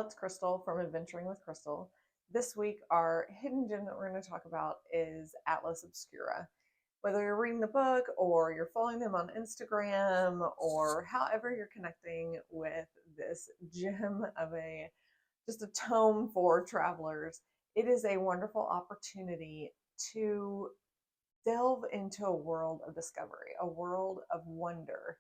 it's Crystal from Adventuring with Crystal. This week, our hidden gem that we're going to talk about is Atlas Obscura. Whether you're reading the book or you're following them on Instagram or however you're connecting with this gem of just a tome for travelers, it is a wonderful opportunity to delve into a world of discovery, a world of wonder.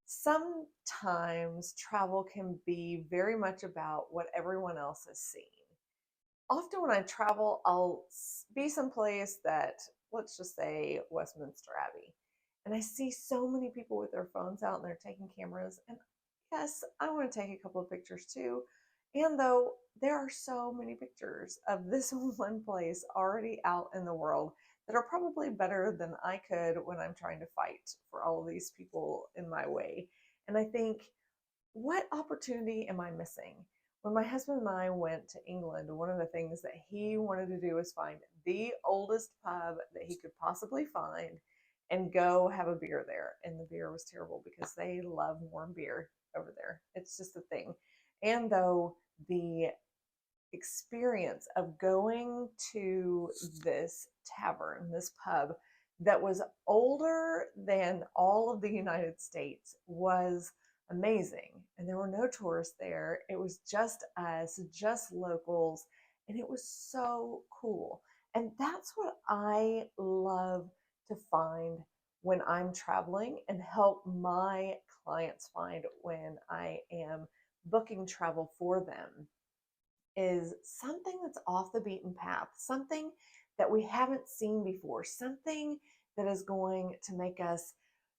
Sometimes travel can be very much about what everyone else has seen. Often when I travel, I'll be someplace that, let's just say, Westminster Abbey, and I see so many people with their phones out and they're taking cameras. And yes, I want to take a couple of pictures too. And though there are so many pictures of this one place already out in the world that are probably better than I could when I'm trying to fight for all of these people in my way. And I think, what opportunity am I missing? When my husband and I went to England, one of the things that he wanted to do was find the oldest pub that he could possibly find and go have a beer there. And the beer was terrible because they love warm beer over there. It's just a thing. And though the experience of going to this tavern, this pub that was older than all of the United States was amazing. And there were no tourists there. It was just us, just locals. And it was so cool. And that's what I love to find when I'm traveling and help my clients find when I am booking travel for them, is something that's off the beaten path, something that we haven't seen before, something that is going to make us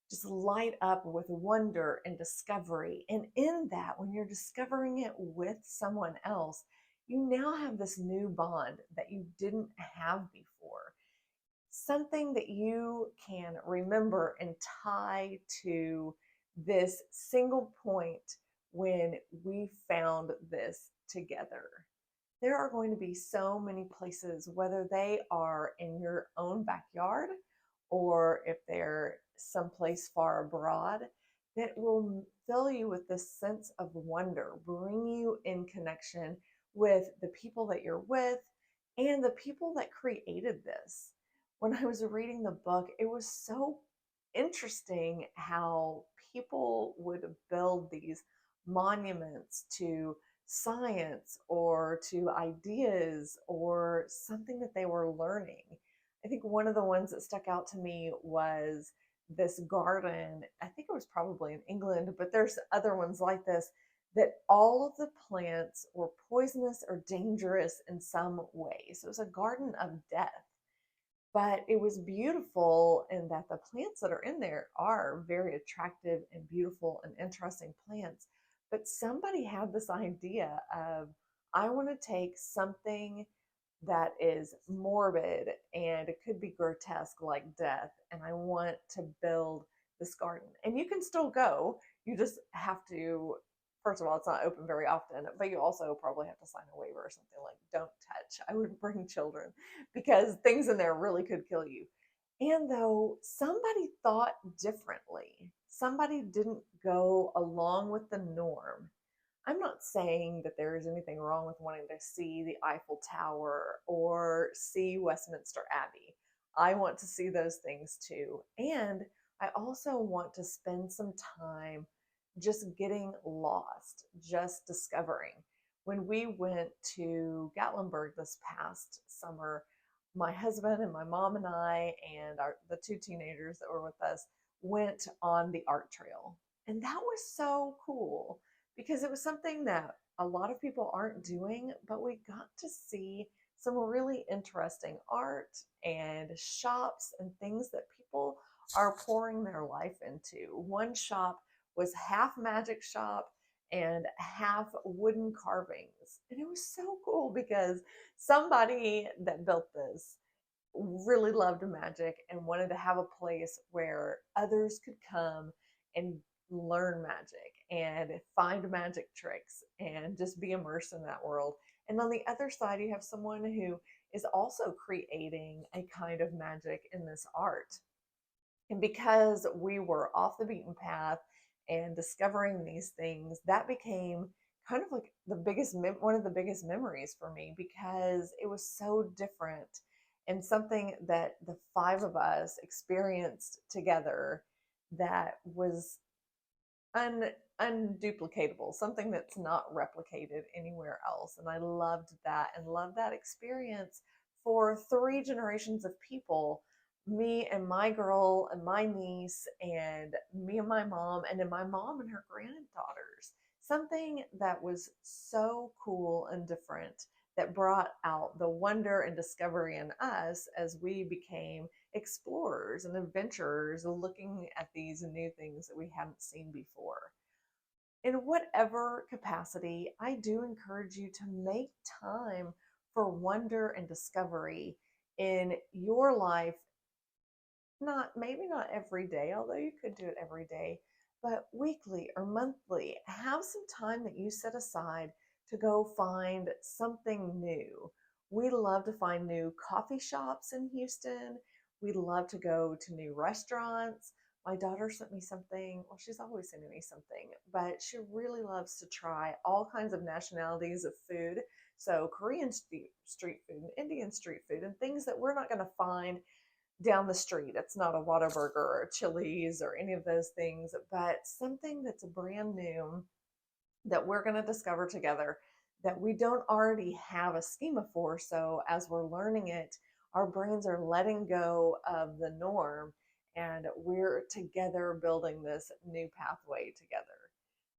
just light up with wonder and discovery. And in that, when you're discovering it with someone else, you now have this new bond that you didn't have before. Something that you can remember and tie to this single point when we found this together. There are going to be so many places, whether they are in your own backyard or if they're someplace far abroad, that will fill you with this sense of wonder, bring you in connection with the people that you're with and the people that created this. When I was reading the book, it was so interesting how people would build these monuments to science or to ideas or something that they were learning. I think one of the ones that stuck out to me was this garden. I think it was probably in England, but there's other ones like this, that all of the plants were poisonous or dangerous in some way. So it was a garden of death, but it was beautiful in that the plants that are in there are very attractive and beautiful and interesting plants. But somebody had this idea of, I want to take something that is morbid and it could be grotesque like death, and I want to build this garden. And you can still go, you just have to, first of all, it's not open very often, but you also probably have to sign a waiver or something like don't touch. I wouldn't bring children because things in there really could kill you. And though somebody thought differently, somebody didn't go along with the norm. I'm not saying that there is anything wrong with wanting to see the Eiffel Tower or see Westminster Abbey. I want to see those things too. And I also want to spend some time just getting lost, just discovering. When we went to Gatlinburg this past summer, my husband and my mom and I and the two teenagers that were with us went on the art trail. And that was so cool because it was something that a lot of people aren't doing, but we got to see some really interesting art and shops and things that people are pouring their life into. One shop was half magic shop and half wooden carvings. And it was so cool because somebody that built this really loved magic and wanted to have a place where others could come and learn magic and find magic tricks and just be immersed in that world. And on the other side, you have someone who is also creating a kind of magic in this art. And because we were off the beaten path and discovering these things, that became kind of like one of the biggest memories for me because it was so different and something that the five of us experienced together that was un unduplicatable, something that's not replicated anywhere else. And I loved that and loved that experience for three generations of people, me and my girl and my niece and me and my mom and then my mom and her granddaughters. Something that was so cool and different that brought out the wonder and discovery in us as we became explorers and adventurers looking at these new things that we hadn't seen before. In whatever capacity, I do encourage you to make time for wonder and discovery in your life. Not maybe not every day, although you could do it every day, but weekly or monthly. Have some time that you set aside to go find something new. We love to find new coffee shops in Houston. We love to go to new restaurants. My daughter sent me something. Well, she's always sending me something, but she really loves to try all kinds of nationalities of food. So, Korean street food, and Indian street food, and things that we're not going to find down the street. It's not a Whataburger or a Chili's or any of those things, but something that's brand new that we're going to discover together that we don't already have a schema for. So as we're learning it, our brains are letting go of the norm and we're together building this new pathway together.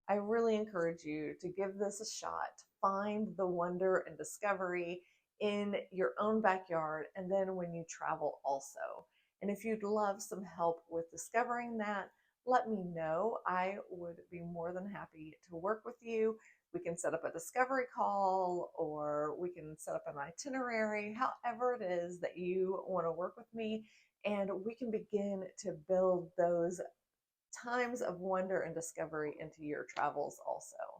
I really encourage you to give this a shot. Find the wonder and discovery in your own backyard and then when you travel also. And if you'd love some help with discovering that, let me know. I would be more than happy to work with you. We can set up a discovery call or we can set up an itinerary, however it is that you want to work with me. And we can begin to build those times of wonder and discovery into your travels also.